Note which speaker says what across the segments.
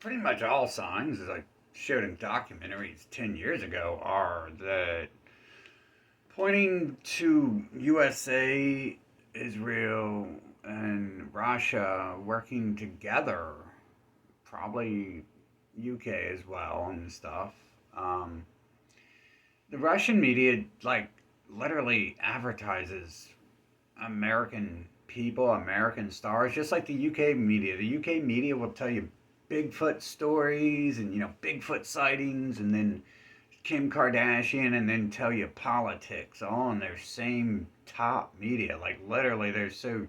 Speaker 1: pretty much all signs, as I showed in documentaries 10 years ago, are that pointing to USA, Israel, and Russia working together, probably UK as well and stuff. Um, the Russian media, like, literally advertises American people, American stars, just like the UK media. The UK media will tell you Bigfoot stories and, Bigfoot sightings, and then Kim Kardashian, and then tell you politics all in their same top media. Like, literally, they're so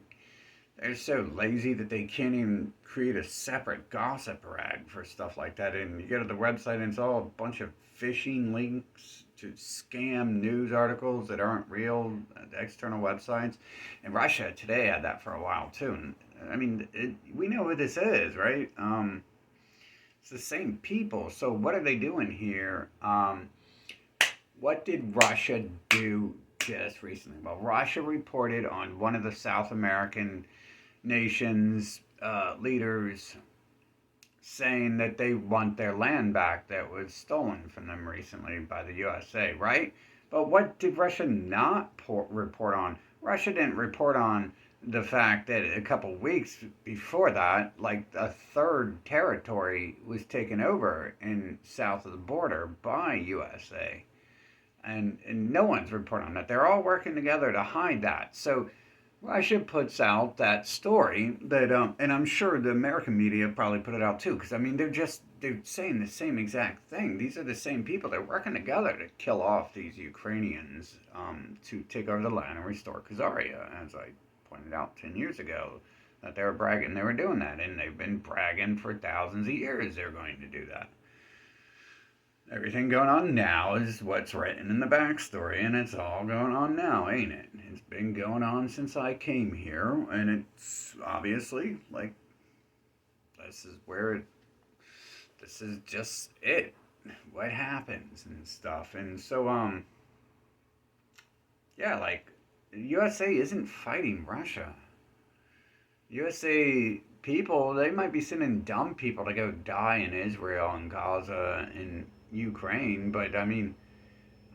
Speaker 1: lazy that they can't even create a separate gossip rag for stuff like that. And you go to the website and it's all a bunch of phishing links to scam news articles that aren't real, external websites. And Russia Today had that for a while too. And I mean, we know who this is, right? It's the same people. So what are they doing here? What did Russia do just recently? Well, Russia reported on one of the South American nations' leaders saying that they want their land back that was stolen from them recently by the USA, right? But what did Russia not report on? Russia didn't report on the fact that a couple weeks before that, like a third territory was taken over in south of the border by USA. And no one's reporting on that. They're all working together to hide that. So Russia puts out that story that, and I'm sure the American media probably put it out too, because I mean they're saying the same exact thing. These are the same people. They're working together to kill off these Ukrainians, to take over the land and restore Khazaria, as I pointed out 10 years ago, that they were bragging they were doing that, and they've been bragging for thousands of years they're going to do that. Everything going on now is what's written in the backstory, and it's all going on now, ain't it? It's been going on since I came here, and it's obviously like this is where this is just it. What happens and stuff, and so yeah, like the USA isn't fighting Russia. USA people, they might be sending dumb people to go die in Israel and Gaza and Ukraine, but I mean,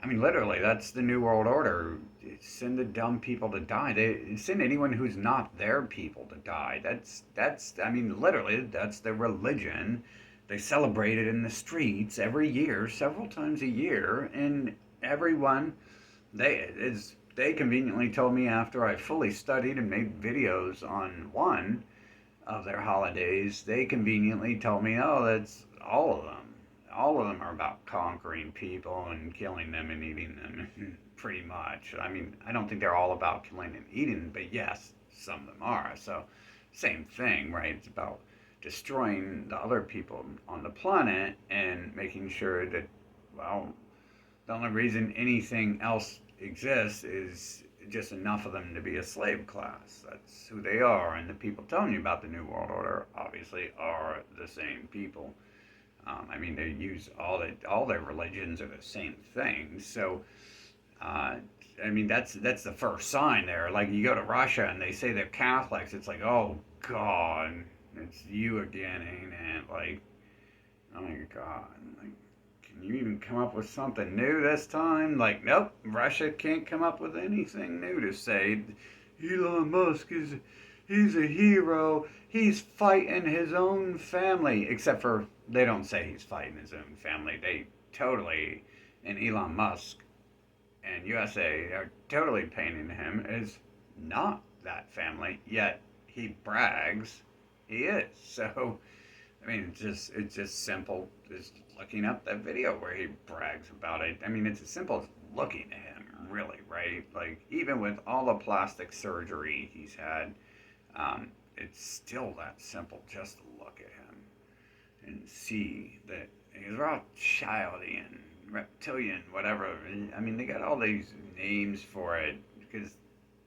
Speaker 1: literally, that's the New World Order. Send the dumb people to die. They send anyone who's not their people to die. That's. I mean, literally, that's their religion. They celebrate it in the streets every year, several times a year, and everyone they conveniently told me after I fully studied and made videos on one of their holidays. They conveniently told me, oh, that's all of them. All of them are about conquering people and killing them and eating them, pretty much. I mean, I don't think they're all about killing and eating, but yes, some of them are. So, same thing, right? It's about destroying the other people on the planet and making sure that, well, the only reason anything else exists is just enough of them to be a slave class. That's who they are, and the people telling you about the New World Order obviously are the same people. I mean, they use all their religions are the same thing. So, uh, I mean, that's the first sign there. Like you go to Russia and they say they're Catholics. It's like, oh God, it's you again, ain't it? Like, oh my God, like, can you even come up with something new this time? Like, nope, Russia can't come up with anything new to say. Elon Musk he's a hero. He's fighting his own family, except for they don't say he's fighting his own family. They totally, and Elon Musk and USA are totally painting him as not that family. Yet he brags he is. So I mean, it's just simple. Just looking up that video where he brags about it. I mean, it's as simple as looking at him, really, right? Like even with all the plastic surgery he's had, it's still that simple just to look at him and see that he's Rothschildian, reptilian, whatever. I mean, they got all these names for it because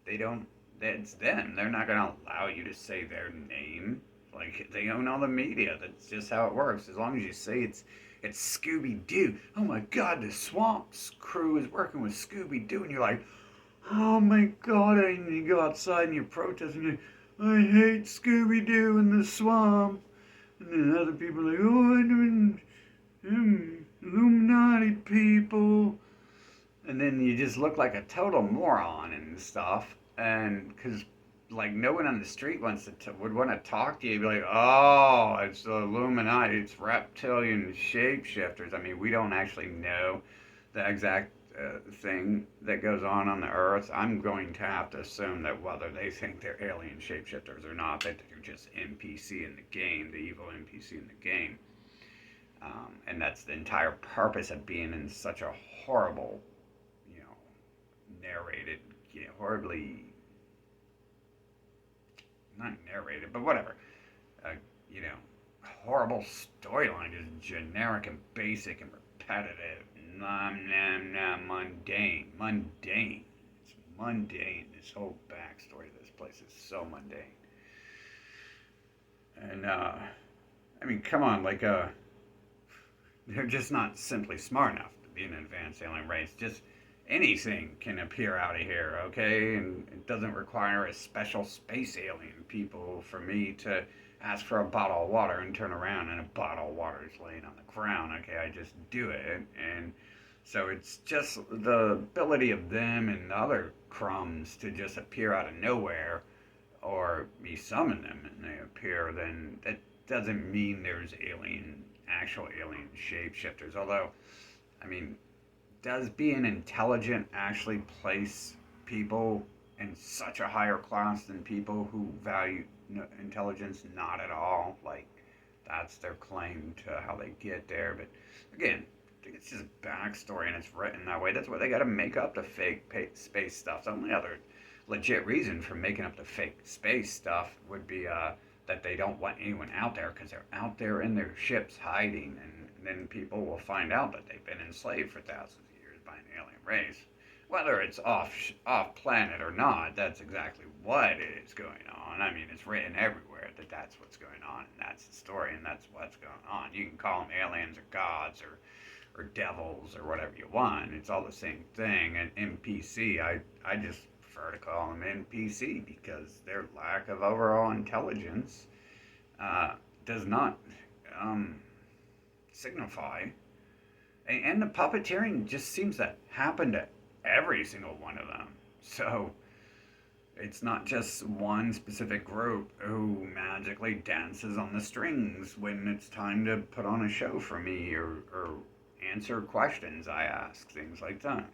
Speaker 1: they don't. It's them. They're not going to allow you to say their name. Like they own all the media. That's just how it works. As long as you say it's Scooby Doo. Oh my God, the Swamps crew is working with Scooby Doo, and you're like, oh my God, and you go outside and you protest and you, I hate Scooby Doo in the swamp. And then other people are like, oh, Illuminati people. And then you just look like a total moron and stuff. And because like no one on the street would want to talk to you. Be like, oh, it's the Illuminati, it's reptilian shapeshifters. I mean, we don't actually know the exact thing that goes on the Earth. I'm going to have to assume that whether they think they're alien shapeshifters or not, that they're just NPC in the game, the evil NPC in the game. And that's the entire purpose of being in such a horrible, you know, narrated, horribly, not narrated, but whatever, uh, you know, horrible storyline, just generic and basic and repetitive, mundane. It's mundane. This whole backstory of this place is so mundane. And I mean, come on, like they're just not simply smart enough to be an advanced alien race. Just anything can appear out of here, okay? And it doesn't require a special space alien people for me to ask for a bottle of water and turn around and a bottle of water is laying on the ground, okay? I just do it. And so it's just the ability of them and the other crumbs to just appear out of nowhere or me summon them and they appear, then that doesn't mean there's actual alien shapeshifters. Although, I mean, does being intelligent actually place people in such a higher class than people who value intelligence? Not at all. Like, that's their claim to how they get there. But again, it's just backstory and it's written that way. That's why they got to make up the fake space stuff. The only other legit reason for making up the fake space stuff would be that they don't want anyone out there because they're out there in their ships hiding, and then people will find out that they've been enslaved for thousands of years by an alien race. Whether it's off planet or not, that's exactly what is going on. I mean, it's written everywhere that that's what's going on, and that's the story, and that's what's going on. You can call them aliens or gods or devils or whatever you want. It's all the same thing. And NPC, I just prefer to call them NPC because their lack of overall intelligence does not signify. And the puppeteering just seems to happen to every single one of them. So it's not just one specific group who magically dances on the strings when it's time to put on a show for me or answer questions I ask, things like that.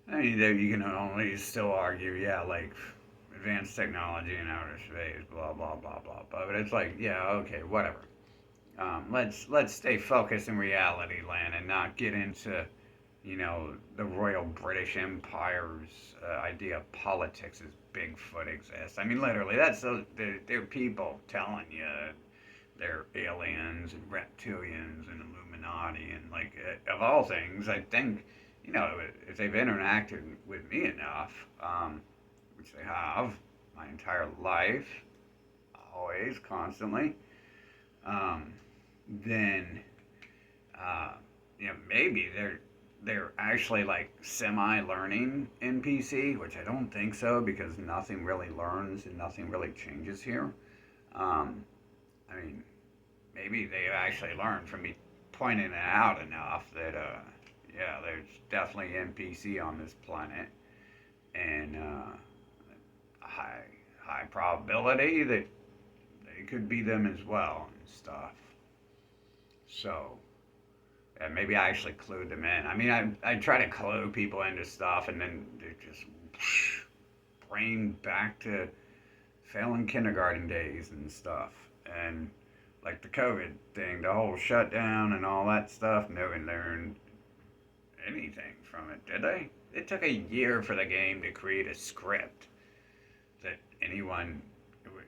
Speaker 1: I mean, you can only still argue, yeah, like advanced technology in outer space, blah blah blah blah blah. But it's like, yeah, okay, whatever. Let's stay focused in reality land and not get into, the Royal British Empire's idea of politics as Bigfoot exists. I mean, literally, they're people telling you they're aliens and reptilians and Illuminati and like of all things, I think if they've interacted with me enough, which they have my entire life, always, constantly, then maybe they're actually like semi-learning NPC, which I don't think so because nothing really learns and nothing really changes here. Um, I mean, maybe they actually learned from me pointing it out enough that yeah, there's definitely NPC on this planet, and a high probability that they could be them as well and stuff. So maybe I actually clued them in. I mean, I try to clue people into stuff, and then they just brain back to failing kindergarten days and stuff, and like the COVID thing, the whole shutdown and all that stuff. No one learned anything from it, did they? It took a year for the game to create a script that anyone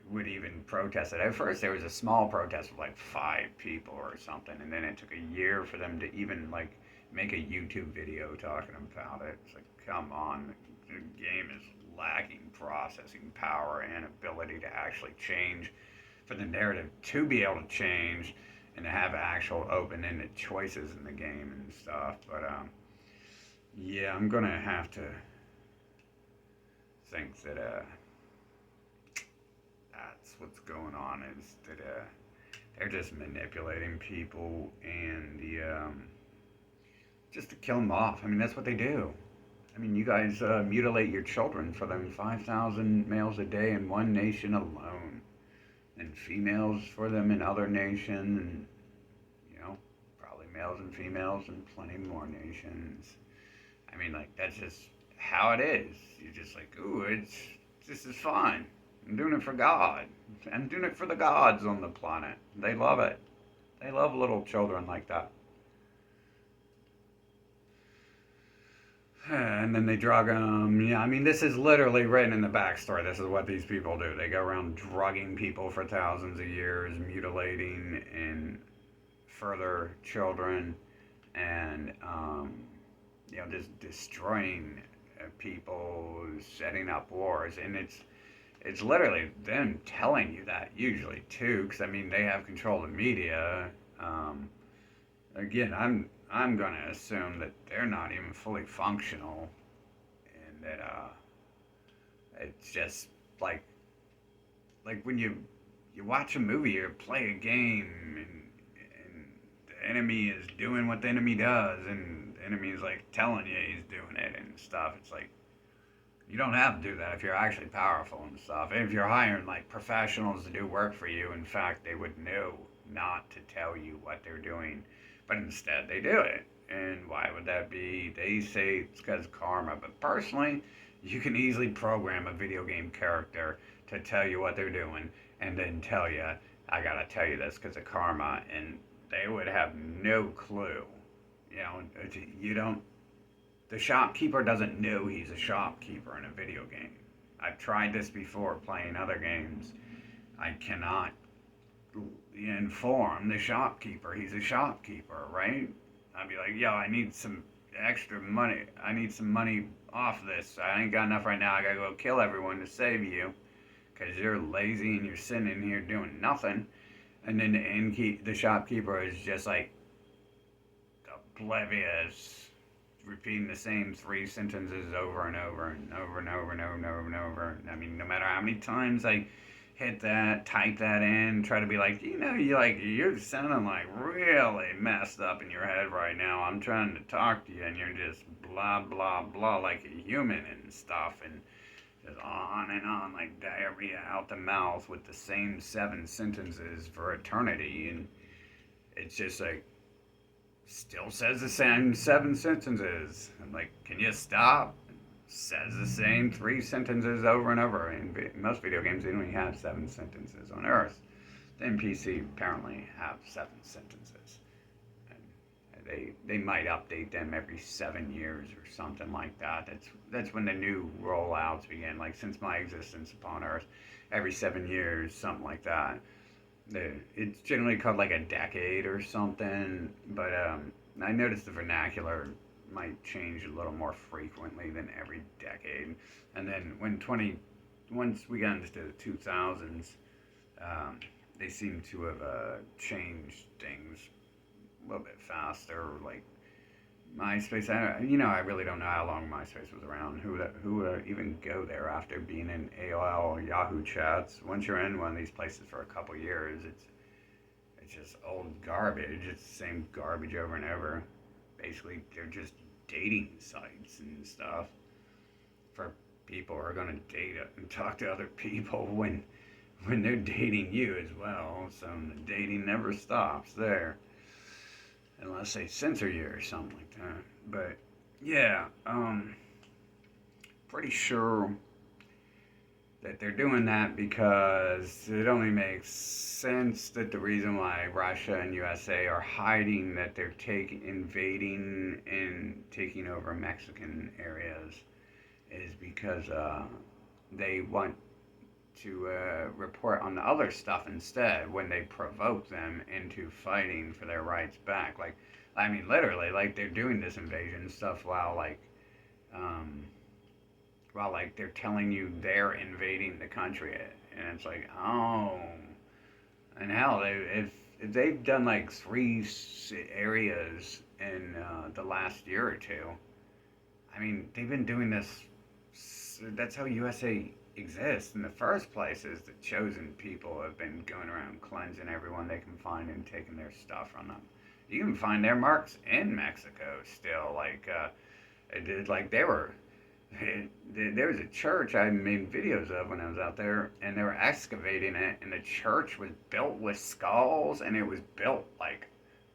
Speaker 1: would even protest it. At first, there was a small protest of like 5 people or something, and then it took a year for them to even like make a YouTube video talking about it. It's like, come on, the game is lacking processing power and ability to actually change, for the narrative to be able to change and to have actual open-ended choices in the game and stuff. But yeah, I'm gonna have to think that that's what's going on is that they're just manipulating people and just to kill them off. I mean, that's what they do. I mean, you guys mutilate your children for them 5,000 males a day in one nation alone, and females for them in other nations, and probably males and females in plenty more nations. I mean, like that's just how it is. You're just like, ooh, this is fun. I'm doing it for God. I'm doing it for the gods on the planet. They love it. They love little children like that. And then they drug them. Yeah, I mean, this is literally written in the backstory. This is what these people do. They go around drugging people for thousands of years, mutilating and further children, and just destroying people, setting up wars, and it's literally them telling you that usually too, because I mean they have control of the media. Again, I'm gonna assume that they're not even fully functional, and that it's just like when you watch a movie or play a game, and the enemy is doing what the enemy does, and the enemy is like telling you he's doing it and stuff. It's like you don't have to do that if you're actually powerful and stuff. If you're hiring like professionals to do work for you, in fact, they would know not to tell you what they're doing, but instead they do it. And why would that be? They say it's because of karma, but personally, you can easily program a video game character to tell you what they're doing and then tell you, I gotta tell you this because of karma, and they would have no clue. You don't the shopkeeper doesn't know he's a shopkeeper in a video game. I've tried this before playing other games. I cannot inform the shopkeeper he's a shopkeeper, right? I'd be like, yo, I need some extra money. I need some money off this. I ain't got enough right now. I gotta go kill everyone to save you because you're lazy and you're sitting in here doing nothing. And then the shopkeeper is just like oblivious, repeating the same three sentences over and over and over and over and over and over and over. I mean, no matter how many times I hit that, type that in, try to be like, you're sounding like really messed up in your head right now. I'm trying to talk to you, and you're just blah blah blah like a human and stuff, and just on and on like diarrhea out the mouth with the same 7 sentences for eternity, and it's just like still says the same 7 sentences. I'm like, can you stop? Says the same 3 sentences over and over. In most video games, they only have 7 sentences on Earth. The NPC apparently have 7 sentences. And they might update them every 7 years or something like that. That's when the new rollouts begin. Like since my existence upon Earth, every 7 years, something like that. It's generally called like a decade or something, but I noticed the vernacular might change a little more frequently than every decade. And then once we got into the 2000s, they seem to have changed things a little bit faster. Like MySpace, I really don't know how long MySpace was around. Who would even go there after being in AOL or Yahoo chats? Once you're in one of these places for a couple years, it's just old garbage. It's the same garbage over and over. Basically, they're just dating sites and stuff for people who are going to date and talk to other people when they're dating you as well. So the dating never stops there. Unless they censor you or something like that. But yeah, pretty sure that they're doing that because it only makes sense that the reason why Russia and USA are hiding that they're invading and taking over Mexican areas is because they want to report on the other stuff instead when they provoke them into fighting for their rights back. Like, I mean, literally, like they're doing this invasion stuff while they're telling you they're invading the country, and it's like, oh, and hell, if they've done like 3 areas in the last year or two, I mean, they've been doing this. That's how USA exist in the first place is the chosen people have been going around cleansing everyone they can find and taking their stuff from them. You can find their marks in Mexico still. Like they were. There was a church I made videos of when I was out there, and they were excavating it, and the church was built with skulls, and it was built like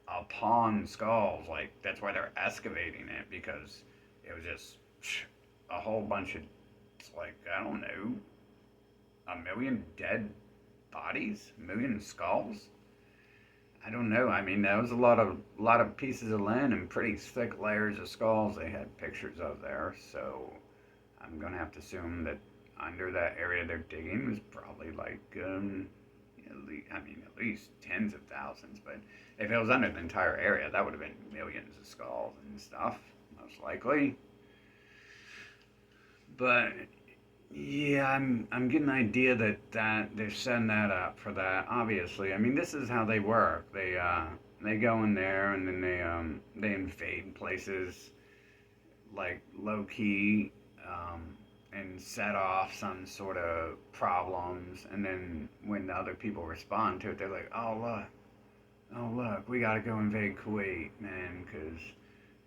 Speaker 1: upon skulls. Like that's why they're excavating it because it was just a whole bunch of like I don't know, a million dead bodies, a million skulls. I don't know. I mean, that was a lot of pieces of land and pretty thick layers of skulls they had pictures of there. So I'm gonna have to assume that under that area they're digging was probably like at least tens of thousands. But if it was under the entire area, that would have been millions of skulls and stuff, most likely. But yeah, I'm getting the idea that they're setting that up for that. Obviously, I mean this is how they work. They go in there and then they invade places like low key and set off some sort of problems, and then when the other people respond to it, they're like, oh look, we gotta go invade Kuwait, man, because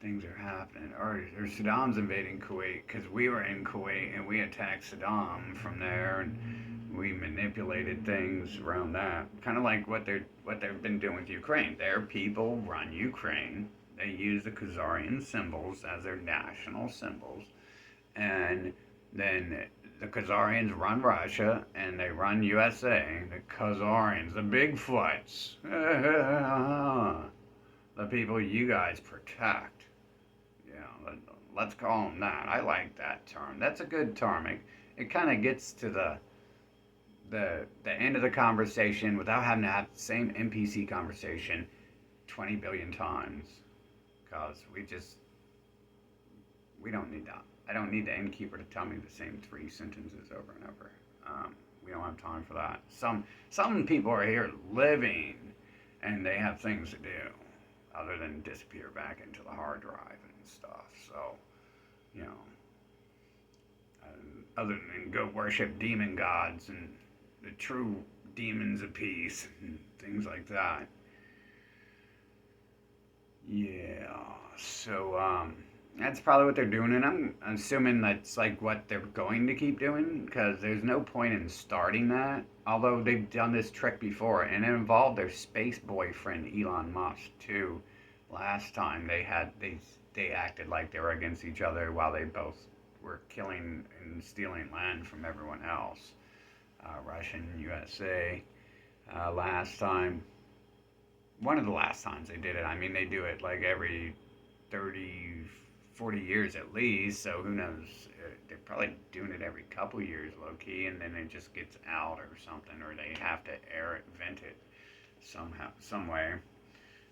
Speaker 1: things are happening. Or Saddam's invading Kuwait because we were in Kuwait and we attacked Saddam from there, and we manipulated things around that. Kind of like what they've been doing with Ukraine. Their people run Ukraine. They use the Khazarian symbols as their national symbols, and then the Khazarians run Russia and they run USA. The Khazarians, the Bigfoots, the people you guys protect. Let's call them that. I like that term. That's a good term. It kind of gets to the end of the conversation without having to have the same NPC conversation 20 billion times. Because we don't need that. I don't need the innkeeper to tell me the same three sentences over and over. We don't have time for that. Some people are here living, and they have things to do other than disappear back into the hard drive and stuff. So, you know, other than go worship demon gods and the true demons of peace and things like that. Yeah. So, that's probably what they're doing, and I'm assuming that's like what they're going to keep doing because there's no point in starting that. Although they've done this trick before, and it involved their space boyfriend Elon Musk too. Last time they acted like they were against each other while they both were killing and stealing land from everyone else. Russia and USA. Last time, one of the last times they did it. I mean, they do it like every 30, 40 years at least, so who knows? They're probably doing it every couple years, low key, and then it just gets out or something, or they have to air it, vent it somehow, some way.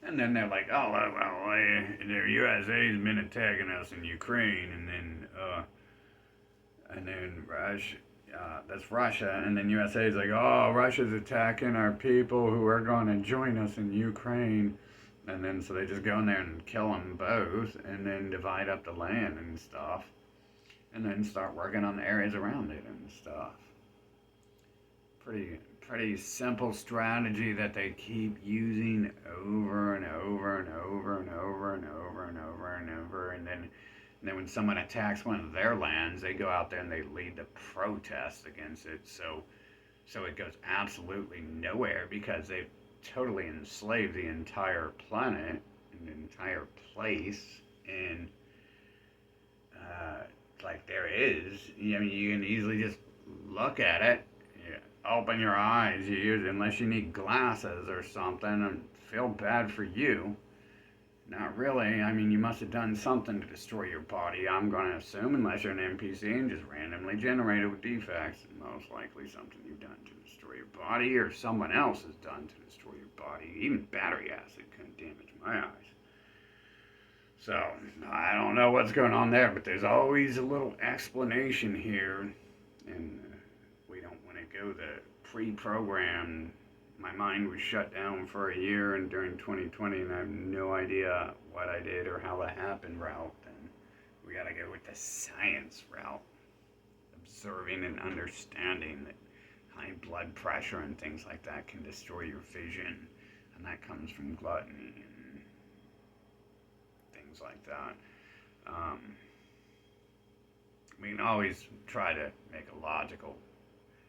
Speaker 1: And then they're like, oh, well, the USA's been attacking us in Ukraine, and then Russia, that's Russia, and then USA's like, oh, Russia's attacking our people who are going to join us in Ukraine. And then so they just go in there and kill them both, and then divide up the land and stuff, and then start working on the areas around it and stuff. Pretty simple strategy that they keep using over and over and over and over and over and over and over, and then when someone attacks one of their lands, they go out there and they lead the protests against it. So it goes absolutely nowhere because they've totally enslaved the entire planet and the entire place, and like there is, I mean, you can easily just look at it, open your eyes, unless you need glasses or something, and feel bad for you. Not really. I mean, you must have done something to destroy your body, I'm going to assume, unless you're an NPC and just randomly generated with defects. Most likely something you've done to destroy your body, or someone else has done to destroy your body. Even battery acid couldn't damage my eyes. So, I don't know what's going on there, but there's always a little explanation here, and we don't want to go the pre-programmed. My mind was shut down for a year and during 2020, and I have no idea what I did or how that happened route. And we got to go with the science route. observing and understanding that high blood pressure and things like that can destroy your vision, and that comes from gluttony and things like that. Um, we can always try to make a logical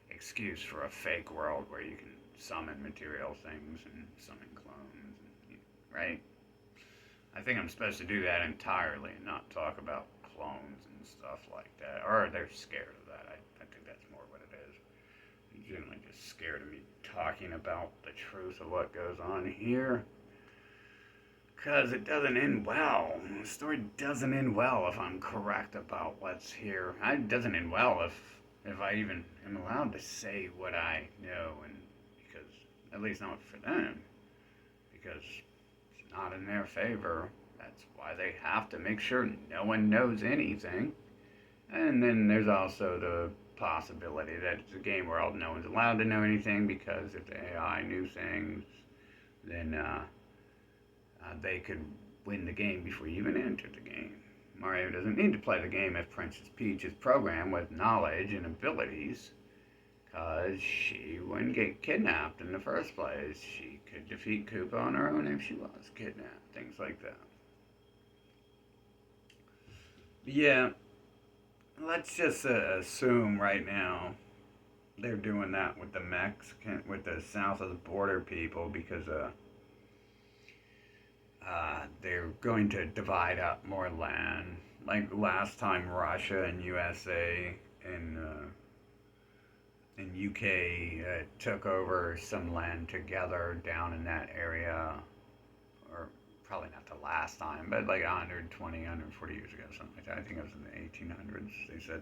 Speaker 1: excuse for a fake world where you can summon material things and summon clones, and, right? I think I'm supposed to do that entirely and not talk about clones and stuff like that. Or they're scared of that. I think that's more what it is. They're generally just scared of me talking about the truth of what goes on here. Because it doesn't end well. The story doesn't end well if I'm correct about what's here. It doesn't end well if I even am allowed to say what I know, and because at least not for them, because it's not in their favor. That's why they have to make sure no one knows anything. And then there's also the possibility that it's a game world, no one's allowed to know anything, because if the AI knew things, then they could win the game before you even entered the game. Mario doesn't need to play the game if Princess Peach is programmed with knowledge and abilities, because she wouldn't get kidnapped in the first place. She could defeat Koopa on her own if she was kidnapped, things like that. But yeah, let's just assume right now they're doing that with the Mexican, with the south of the border people, because they're going to divide up more land. Like last time, Russia and USA and UK took over some land together down in that area, or probably not the last time, but like 120, 140 years ago, something like that. I think it was in the 1800s. They said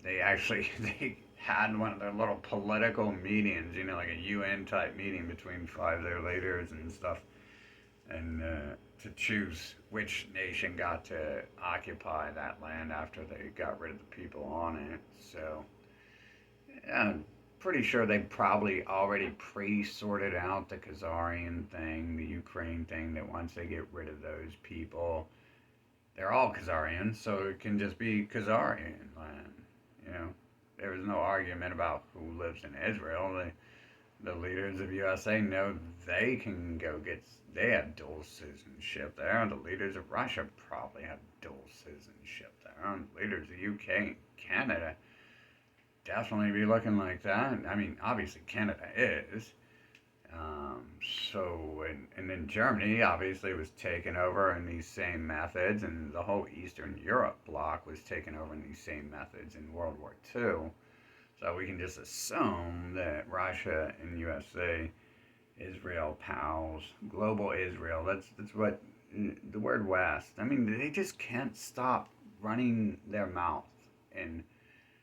Speaker 1: they actually they had one of their little political meetings, like a UN type meeting between five of their leaders and stuff, and to choose which nation got to occupy that land after they got rid of the people on it. So I'm pretty sure they probably already pre-sorted out the Khazarian thing, the Ukraine thing, that once they get rid of those people, they're all Khazarian, so it can just be Khazarian land. There was no argument about who lives in Israel. The leaders of USA know they can go get. They have dual citizenship there. The leaders of Russia probably have dual citizenship there. And leaders of UK and Canada definitely be looking like that. I mean, obviously Canada is. And then Germany obviously was taken over in these same methods, and the whole Eastern Europe bloc was taken over in these same methods in World War II. So we can just assume that Russia and USA, Israel, pals, global Israel, that's what the word West, I mean, they just can't stop running their mouth and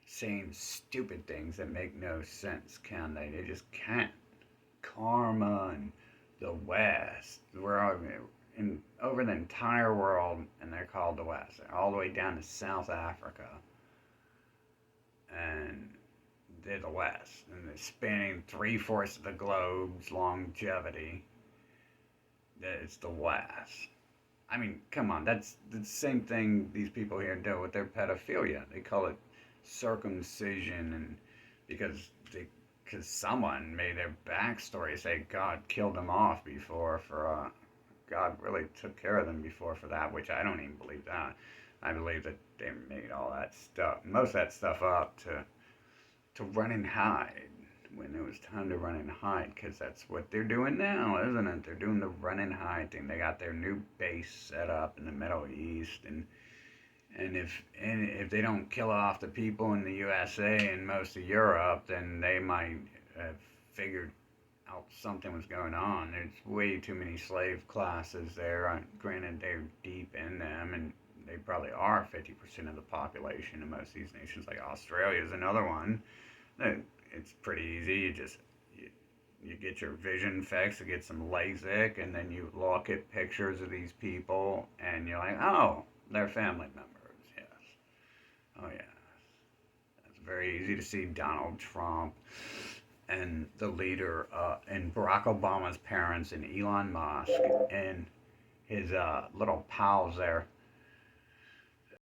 Speaker 1: saying stupid things that make no sense, can they? They just can't. Karma and the West, we're all in over the entire world, and they're called the West. They're all the way down to South Africa, and they're the West, and they're spanning 3/4 of the globe's longevity. It's the West. I mean, come on, that's the same thing these people here do with their pedophilia. They call it circumcision, and because someone made their backstory say God killed them off before for God really took care of them before for that, which I don't even believe that. I believe that they made all that stuff, most of that stuff up to run and hide when it was time to run and hide, because that's what they're doing now, isn't it? They're doing the run and hide thing. They got their new base set up in the Middle East, and if they don't kill off the people in the USA and most of Europe, then they might have figured out something was going on. There's way too many slave classes there. Granted, they're deep in them, and they probably are 50% of the population in most of these nations. Like Australia is another one. It's pretty easy. You get your vision fixed, you get some LASIK, and then you look at pictures of these people, and you're like, oh, they're family members. Yes. Oh, yeah. It's very easy to see Donald Trump and the leader, and Barack Obama's parents, and Elon Musk, and his little pals there